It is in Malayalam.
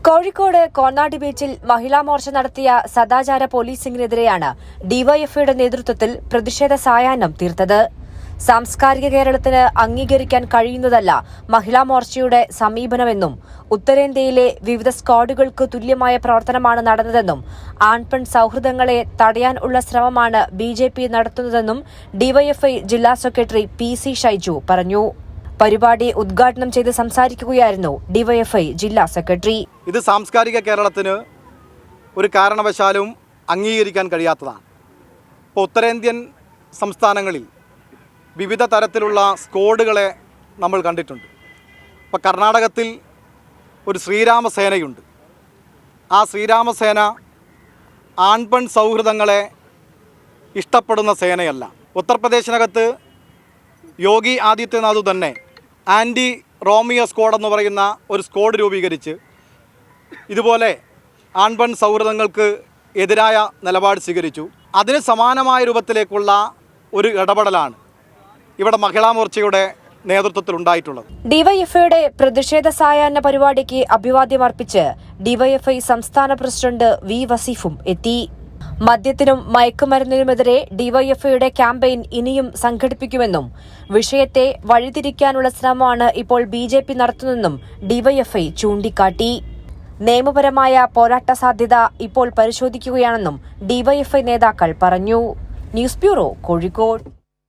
കോഴിക്കോട് കോന്നാടി ബീച്ചിൽ മഹിളാ മോർച്ച നടത്തിയ സദാചാര പോലീസിംഗിനെതിരെയാണ് ഡിവൈഎഫ്ഐയുടെ നേതൃത്വത്തിൽ പ്രതിഷേധ സായാഹ്നം തീർത്തത്. സാംസ്കാരിക കേരളത്തിന് അംഗീകരിക്കാൻ കഴിയുന്നതല്ല മഹിളാ മോർച്ചയുടെ സമീപനമെന്നും ഉത്തരേന്ത്യയിലെ വിവിധ സ്ക്വാഡുകൾക്ക് തുല്യമായ പ്രവർത്തനമാണ് നടന്നതെന്നും ആൺപെൺ സൌഹൃദങ്ങളെ തടയാൻ ഉള്ള ശ്രമമാണ് ബിജെപി നടത്തുന്നതെന്നും ഡിവൈഎഫ്ഐ ജില്ലാ സെക്രട്ടറി പി.സി. ഷൈജു പറഞ്ഞു. പരിപാടി ഉദ്ഘാടനം ചെയ്ത് സംസാരിക്കുകയായിരുന്നു ഡിവൈഎഫ്ഐ ജില്ലാ സെക്രട്ടറി. ഇത് സാംസ്കാരിക കേരളത്തിന് ഒരു കാരണവശാലും അംഗീകരിക്കാൻ കഴിയാത്തതാണ്. ഇപ്പോൾ ഉത്തരേന്ത്യൻ സംസ്ഥാനങ്ങളിൽ വിവിധ തരത്തിലുള്ള സ്ക്വാഡുകളെ നമ്മൾ കണ്ടിട്ടുണ്ട്. ഇപ്പോൾ കർണാടകത്തിൽ ഒരു ശ്രീരാമസേനയുണ്ട്. ആ ശ്രീരാമസേന ആൺപെൺ സൗഹൃദങ്ങളെ ഇഷ്ടപ്പെടുന്ന സേനയല്ല. ഉത്തർപ്രദേശിനകത്ത് യോഗി ആദിത്യനാഥ് തന്നെ ആൻറ്റി റോമിയോ സ്ക്വാഡ് എന്ന് പറയുന്ന ഒരു സ്ക്വാഡ് രൂപീകരിച്ച് ഇതുപോലെ ആൺപെൺ സൗഹൃദങ്ങൾക്ക് എതിരായ നിലപാട് സ്വീകരിച്ചു. അതിന് സമാനമായ രൂപത്തിലേക്കുള്ള ഒരു ഇടപെടലാണ് ഇവിടെ മഹിളാ മോർച്ചയുടെ നേതൃത്വത്തിൽ ഉണ്ടായിട്ടുള്ളത്. ഡിവൈഎഫ്ഐയുടെ പ്രതിഷേധ സായാഹ്ന പരിപാടിക്ക് അഭിവാദ്യം അർപ്പിച്ച് ഡിവൈഎഫ്ഐ സംസ്ഥാന പ്രസിഡന്റ് വി വസീഫും എത്തി. മദ്യത്തിനും മയക്കുമരുന്നിനുമെതിരെ ഡിവൈഎഫ്ഐയുടെ ക്യാമ്പയിൻ ഇനിയും സംഘടിപ്പിക്കുമെന്നും വിഷയത്തെ വഴിതിരിക്കാനുള്ള ശ്രമമാണ് ഇപ്പോൾ ബിജെപി നടത്തുന്നതെന്നും ഡിവൈഎഫ്ഐ ചൂണ്ടിക്കാട്ടി. നിയമപരമായ പോരാട്ട സാധ്യത ഇപ്പോൾ പരിശോധിക്കുകയാണെന്നും ഡിവൈഎഫ്ഐ നേതാക്കൾ പറഞ്ഞു. News bureau, Kozhikode.